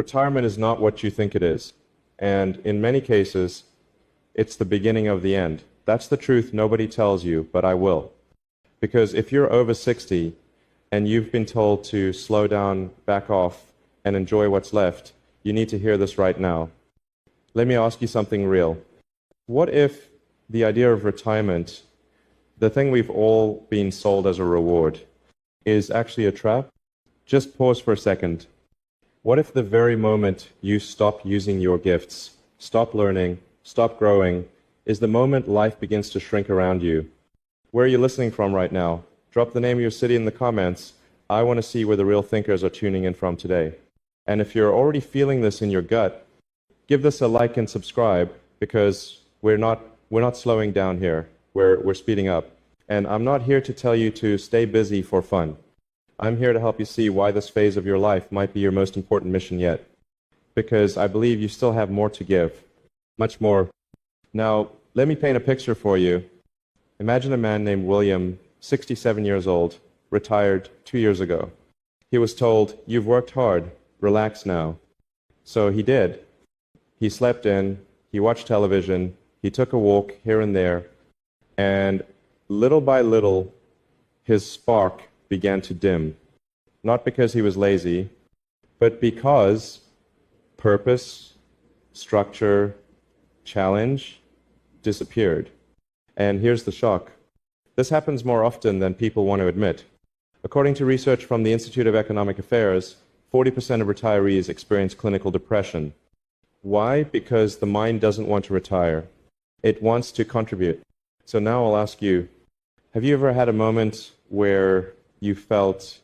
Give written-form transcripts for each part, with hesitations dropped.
Retirement is not what you think it is. And in many cases, it's the beginning of the end. That's the truth nobody tells you, but I will. Because if you're over 60 and you've been told to slow down, back off, and enjoy what's left, you need to hear this right now. Let me ask you something real. What if the idea of retirement, the thing we've all been sold as a reward, is actually a trap? Just pause for a second. What if the very moment you stop using your gifts, stop learning, stop growing, is the moment life begins to shrink around you? Where are you listening from right now? Drop the name of your city in the comments. I want to see where the real thinkers are tuning in from today. And if you're already feeling this in your gut, give this a like and subscribe, because we're not slowing down here. We're speeding up. And I'm not here to tell you to stay busy for fun. I'm here to help you see why this phase of your life might be your most important mission yet. Because I believe you still have more to give. Much more. Now, let me paint a picture for you. Imagine a man named William, 67 years old, retired 2 years ago. He was told, "You've worked hard, relax now." So he did. He slept in, he watched television, he took a walk here and there, and little by little, his spark began to dim. Not because he was lazy, but because purpose, structure, challenge disappeared. And here's the shock. This happens more often than people want to admit. According to research from the Institute of Economic Affairs, 40% of retirees experience clinical depression. Why? Because the mind doesn't want to retire. It wants to contribute. So now I'll ask you, have you ever had a moment where you felt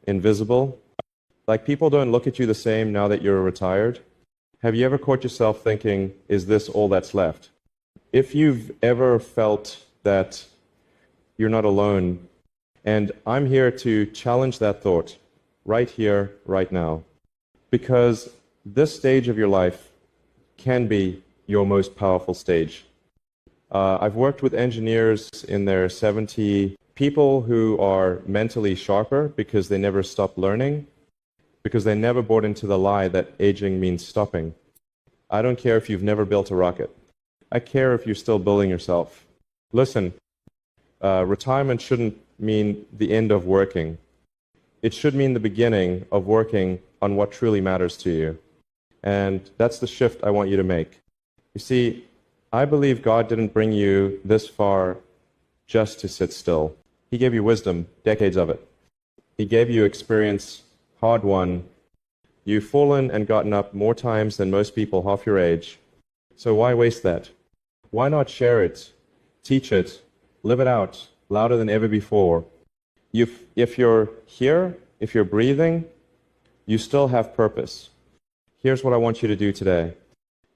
invisible? Like people don't look at you the same now that you're retired? Have you ever caught yourself thinking, is this all that's left? If you've ever felt that you're not alone, and I'm here to challenge that thought right here, right now, because this stage of your life can be your most powerful stage. I've worked with engineers in their 70s, people who are mentally sharper because they never stopped learning, because they never bought into the lie that aging means stopping. I don't care if you've never built a rocket. I care if you're still building yourself. Listen, retirement shouldn't mean the end of working. It should mean the beginning of working on what truly matters to you. And that's the shift I want you to make. You see, I believe God didn't bring you this far just to sit still. He gave you wisdom, decades of it. He gave you experience, hard-won. You've fallen and gotten up more times than most people half your age. So why waste that? Why not share it, teach it, live it out, louder than ever before? If you're here, if you're breathing, you still have purpose. Here's what I want you to do today.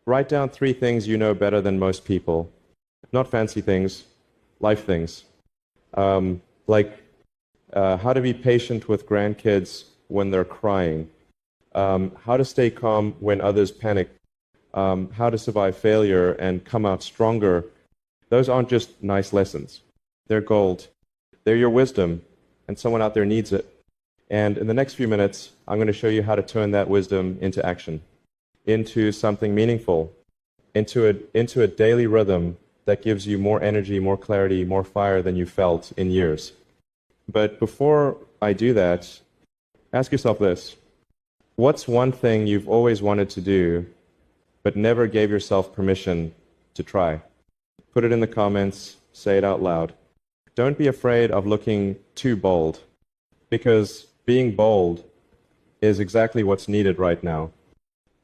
Write down 3 things you know better than most people. Not fancy things, life things. Like how to be patient with grandkids when they're crying. How to stay calm when others panic. How to survive failure and come out stronger. Those aren't just nice lessons. They're gold. They're your wisdom, and someone out there needs it. And in the next few minutes, I'm going to show you how to turn that wisdom into action, into something meaningful, into a daily rhythm that gives you more energy, more clarity, more fire than you felt in years. But before I do that, ask yourself this. What's one thing you've always wanted to do but never gave yourself permission to try? Put it in the comments, say it out loud. Don't be afraid of looking too bold, because being bold is exactly what's needed right now.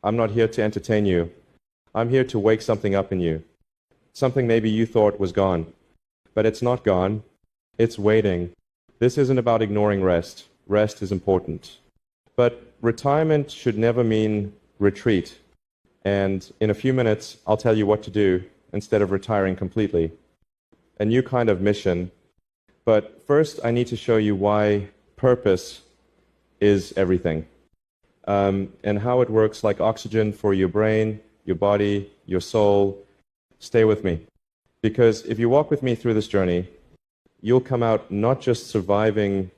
I'm not here to entertain you. I'm here to wake something up in you. Something maybe you thought was gone, but it's not gone. It's waiting. This isn't about ignoring rest. Rest is important. But retirement should never mean retreat. And in a few minutes, I'll tell you what to do instead of retiring completely. A new kind of mission. But first, I need to show you why purpose is everything. And how it works like oxygen for your brain, your body, your soul. Stay with me. Because if you walk with me through this journey, you'll come out not just surviving,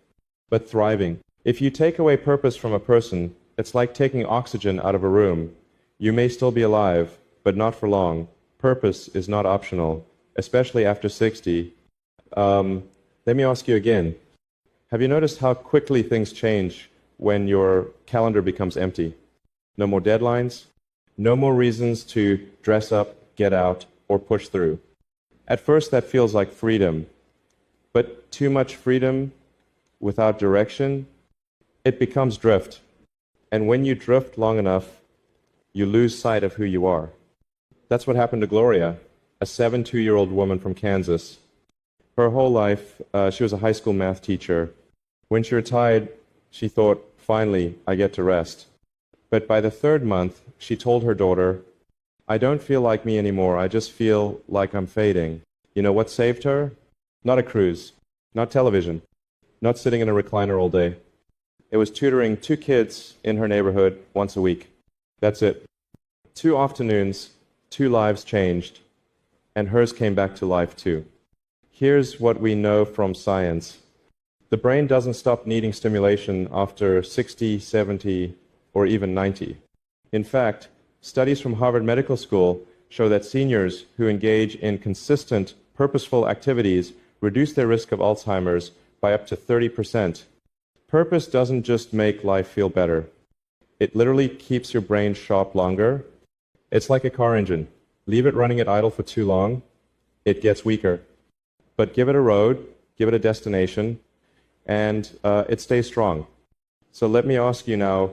but thriving. If you take away purpose from a person, It's like taking oxygen out of a room. You may still be alive, but not for long. Purpose is not optional, especially after 60. Let me ask you again. Have you noticed how quickly things change when your calendar becomes empty? No more deadlines, no more reasons to dress up, get out, or push through. At first, that feels like freedom, but too much freedom without direction, it becomes drift. And when you drift long enough, you lose sight of who you are. That's what happened to Gloria, a 72-year-old woman from Kansas. Her whole life, she was a high school math teacher. When she retired, she thought, finally, I get to rest. But by the third month, she told her daughter, I don't feel like me anymore. I just feel like I'm fading. You know what saved her? Not a cruise, not television, not sitting in a recliner all day. It was tutoring 2 kids in her neighborhood once a week. That's it. 2 afternoons, 2 lives changed, and hers came back to life too. Here's what we know from science. The brain doesn't stop needing stimulation after 60, 70, or even 90. In fact, studies from Harvard Medical School show that seniors who engage in consistent, purposeful activities reduce their risk of Alzheimer's by up to 30%. Purpose doesn't just make life feel better. It literally keeps your brain sharp longer. It's like a car engine. Leave it running at idle for too long, it gets weaker. But give it a road, give it a destination, and it stays strong. So let me ask you now,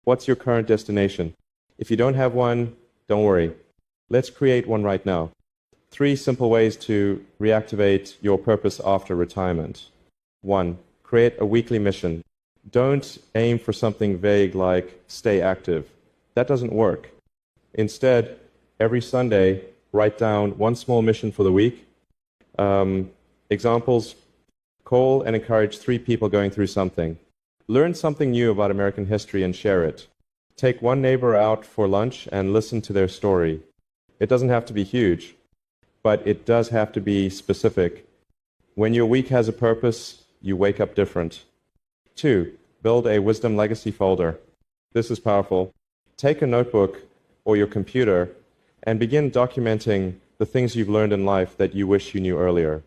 what's your current destination? If you don't have one, don't worry. Let's create one right now. 3 simple ways to reactivate your purpose after retirement. 1. Create a weekly mission. Don't aim for something vague like stay active. That doesn't work. Instead, every Sunday, write down one small mission for the week. Examples, call and encourage 3 people going through something. Learn something new about American history and share it. Take one neighbor out for lunch and listen to their story. It doesn't have to be huge, but it does have to be specific. When your week has a purpose, you wake up different. 2, build a wisdom legacy folder. This is powerful. Take a notebook or your computer and begin documenting the things you've learned in life that you wish you knew earlier.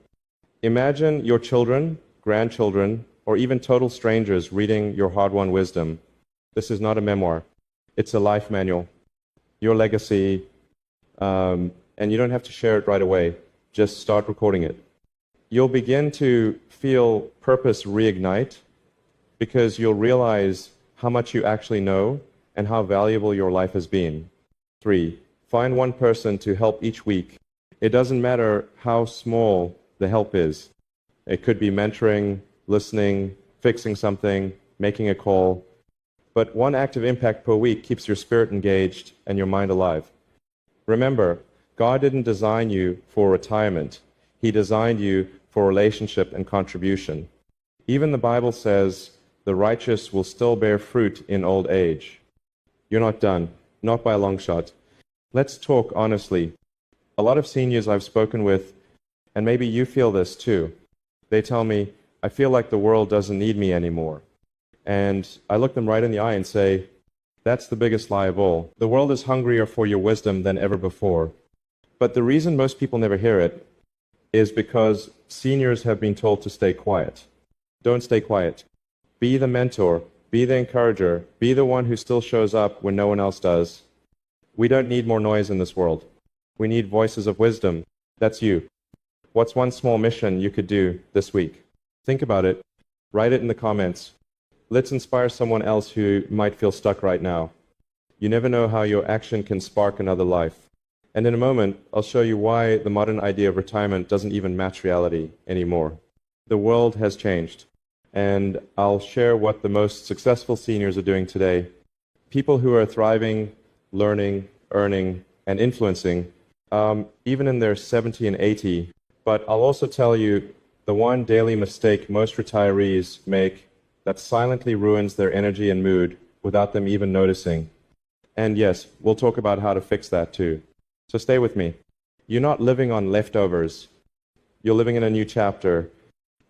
Imagine your children, grandchildren, or even total strangers reading your hard-won wisdom. This is not a memoir. It's a life manual. Your legacy, and you don't have to share it right away. Just start recording it. You'll begin to feel purpose reignite because you'll realize how much you actually know and how valuable your life has been. 3, find one person to help each week. It doesn't matter how small the help is. It could be mentoring, listening, fixing something, making a call. But one active impact per week keeps your spirit engaged and your mind alive. Remember, God didn't design you for retirement. He designed you for relationship and contribution. Even the Bible says the righteous will still bear fruit in old age. You're not done, not by a long shot. Let's talk honestly. A lot of seniors I've spoken with, and maybe you feel this too, they tell me, I feel like the world doesn't need me anymore. And I look them right in the eye and say, that's the biggest lie of all. The world is hungrier for your wisdom than ever before. But the reason most people never hear it is because seniors have been told to stay quiet. Don't stay quiet. Be the mentor, be the encourager, be the one who still shows up when no one else does. We don't need more noise in this world. We need voices of wisdom. That's you. What's one small mission you could do this week? Think about it. Write it in the comments. Let's inspire someone else who might feel stuck right now. You never know how your action can spark another life. And in a moment, I'll show you why the modern idea of retirement doesn't even match reality anymore. The world has changed. And I'll share what the most successful seniors are doing today. People who are thriving, learning, earning, and influencing, even in their 70 and 80. But I'll also tell you the one daily mistake most retirees make that silently ruins their energy and mood without them even noticing. And yes, we'll talk about how to fix that too. So stay with me. You're not living on leftovers. You're living in a new chapter,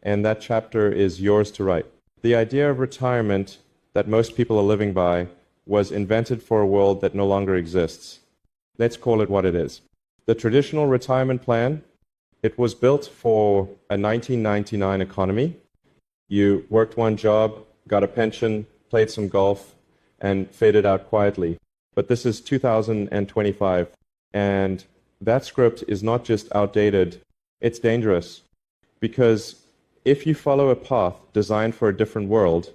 and that chapter is yours to write. The idea of retirement that most people are living by was invented for a world that no longer exists. Let's call it what it is. The traditional retirement plan, it was built for a 1999 economy. You worked one job, got a pension, played some golf, and faded out quietly. But this is 2025, and that script is not just outdated, it's dangerous. Because if you follow a path designed for a different world,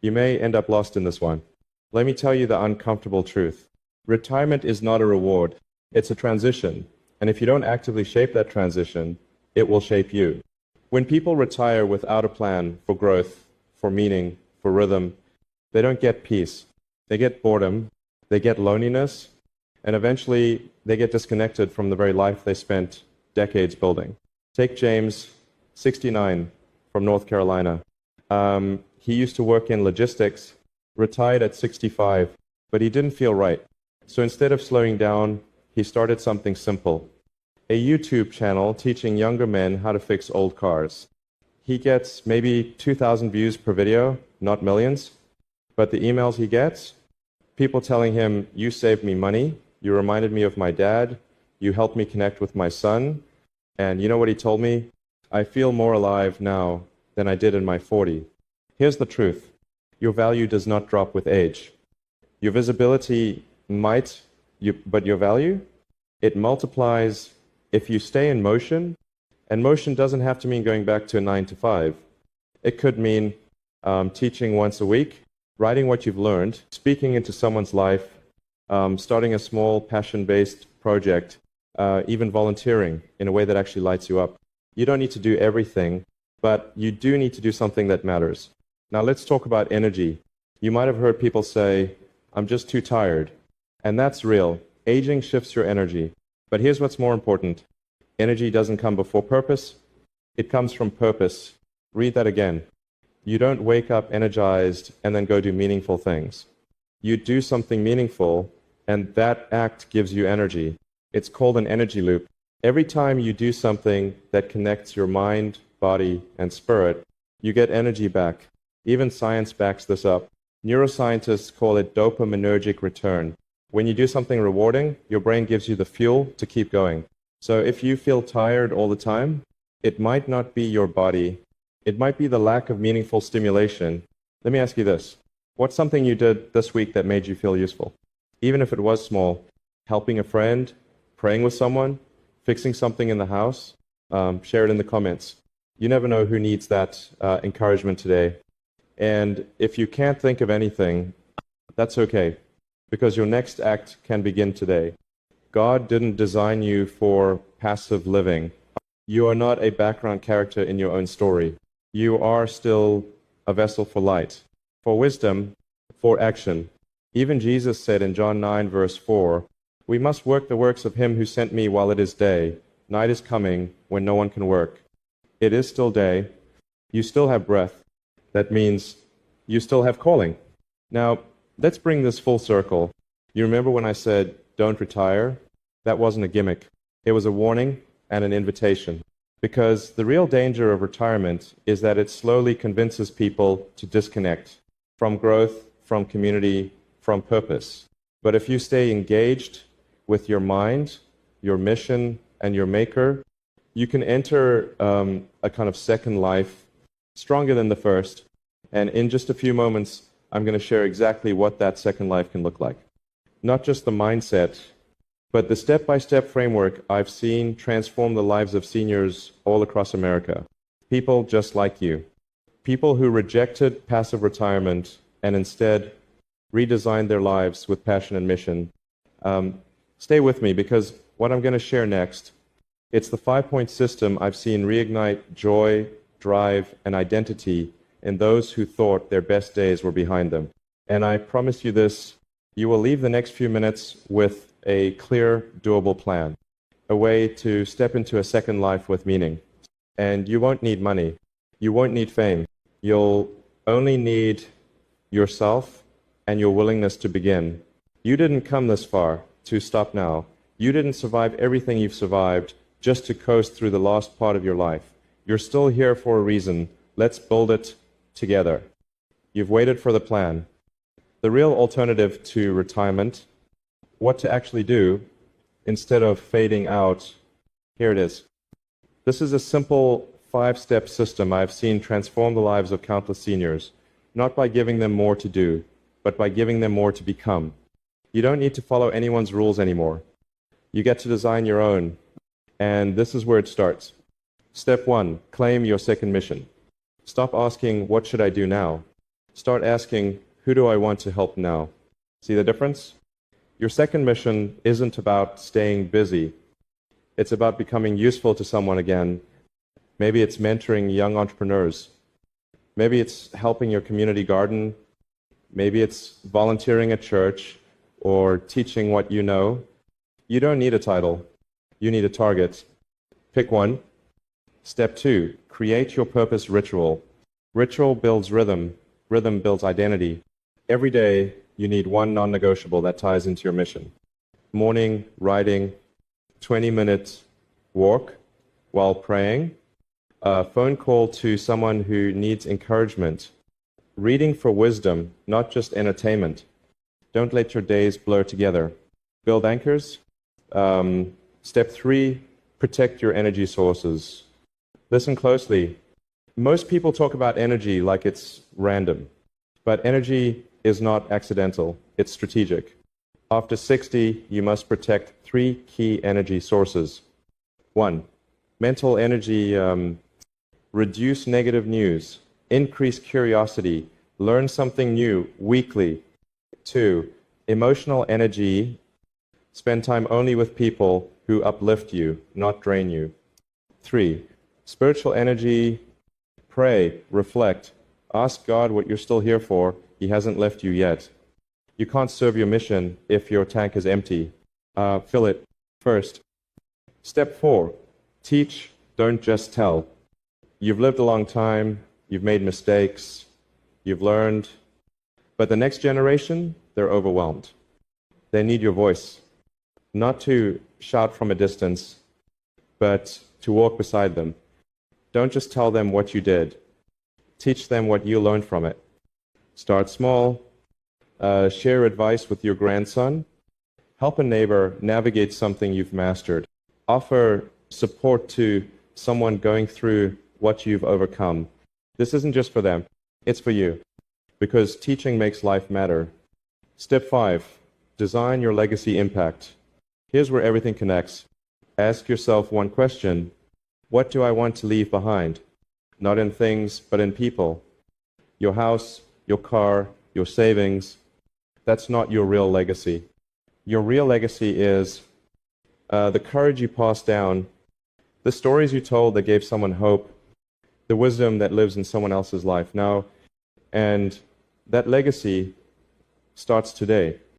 you may end up lost in this one. Let me tell you the uncomfortable truth. Retirement is not a reward, it's a transition. And if you don't actively shape that transition, it will shape you. When people retire without a plan for growth, for meaning, for rhythm, they don't get peace. They get boredom, they get loneliness, and eventually they get disconnected from the very life they spent decades building. Take James, 69, from North Carolina. He used to work in logistics, retired at 65, but he didn't feel right. So instead of slowing down, he started something simple. A YouTube channel teaching younger men how to fix old cars. He gets maybe 2,000 views per video, not millions, but the emails he gets, people telling him, you saved me money, you reminded me of my dad, you helped me connect with my son, and you know what he told me? I feel more alive now than I did in my 40s. Here's the truth. Your value does not drop with age. Your visibility might, but your value, it multiplies if you stay in motion, and motion doesn't have to mean going back to a 9 to 5. It could mean teaching once a week, writing what you've learned, speaking into someone's life, starting a small passion-based project, even volunteering in a way that actually lights you up. You don't need to do everything, but you do need to do something that matters. Now let's talk about energy. You might have heard people say, I'm just too tired. And that's real. Aging shifts your energy. But here's what's more important. Energy doesn't come before purpose. It comes from purpose. Read that again. You don't wake up energized and then go do meaningful things. You do something meaningful, and that act gives you energy. It's called an energy loop. Every time you do something that connects your mind, body, and spirit, you get energy back. Even science backs this up. Neuroscientists call it dopaminergic return. When you do something rewarding, your brain gives you the fuel to keep going. So if you feel tired all the time, it might not be your body. It might be the lack of meaningful stimulation. Let me ask you this. What's something you did this week that made you feel useful? Even if it was small, helping a friend, praying with someone, fixing something in the house, share it in the comments. You never know who needs that encouragement today. And if you can't think of anything, that's okay, because your next act can begin today. God didn't design you for passive living. You are not a background character in your own story. You are still a vessel for light, for wisdom, for action. Even Jesus said in John 9, verse 4, we must work the works of him who sent me while it is day. Night is coming when no one can work. It is still day. You still have breath. That means you still have calling. Now, let's bring this full circle. You remember when I said, don't retire? That wasn't a gimmick. It was a warning and an invitation. Because the real danger of retirement is that it slowly convinces people to disconnect from growth, from community, from purpose. But if you stay engaged with your mind, your mission, and your maker, you can enter a kind of second life stronger than the first. And in just a few moments, I'm going to share exactly what that second life can look like. Not just the mindset, but the step-by-step framework I've seen transform the lives of seniors all across America. People just like you. People who rejected passive retirement and instead redesigned their lives with passion and mission. Stay with me, because what I'm going to share next, it's the 5-point system I've seen reignite joy, drive, and identity in those who thought their best days were behind them. And I promise you this, you will leave the next few minutes with a clear, doable plan, a way to step into a second life with meaning. And you won't need money. You won't need fame. You'll only need yourself and your willingness to begin. You didn't come this far to stop now. You didn't survive everything you've survived just to coast through the last part of your life. You're still here for a reason. Let's build it together. You've waited for the plan. The real alternative to retirement, what to actually do instead of fading out, here it is. This is a simple 5-step system I've seen transform the lives of countless seniors, not by giving them more to do, but by giving them more to become. You don't need to follow anyone's rules anymore. You get to design your own, and this is where it starts. Step 1, claim your second mission. Stop asking, what should I do now? Start asking, who do I want to help now? See the difference? Your second mission isn't about staying busy. It's about becoming useful to someone again. Maybe it's mentoring young entrepreneurs. Maybe it's helping your community garden. Maybe it's volunteering at church or teaching what you know. You don't need a title. You need a target. Pick one. Step 2, create your purpose ritual. Ritual builds rhythm. Rhythm builds identity. Every day, you need one non-negotiable that ties into your mission. Morning, writing, 20-minute walk while praying, a phone call to someone who needs encouragement, reading for wisdom, not just entertainment. Don't let your days blur together. Build anchors. Step 3, protect your energy sources. Listen closely. Most people talk about energy like it's random, but energy is not accidental, it's strategic. After 60, you must protect 3 key energy sources. 1, mental energy, reduce negative news, increase curiosity, learn something new weekly. 2, emotional energy, spend time only with people who uplift you, not drain you. 3, spiritual energy, pray, reflect, ask God what you're still here for. He hasn't left you yet. You can't serve your mission if your tank is empty. Fill it first. Step 4, teach, don't just tell. You've lived a long time, you've made mistakes, you've learned, but the next generation, they're overwhelmed. They need your voice, not to shout from a distance, but to walk beside them. Don't just tell them what you did. Teach them what you learned from it. Start small. Share advice with your grandson. Help a neighbor navigate something you've mastered. Offer support to someone going through what you've overcome. This isn't just for them. It's for you. Because teaching makes life matter. Step 5, design your legacy impact. Here's where everything connects. Ask yourself one question. What do I want to leave behind? Not in things, but in people. Your house, your car, your savings. That's not your real legacy. Your real legacy is the courage you passed down, the stories you told that gave someone hope, the wisdom that lives in someone else's life now. And that legacy starts today.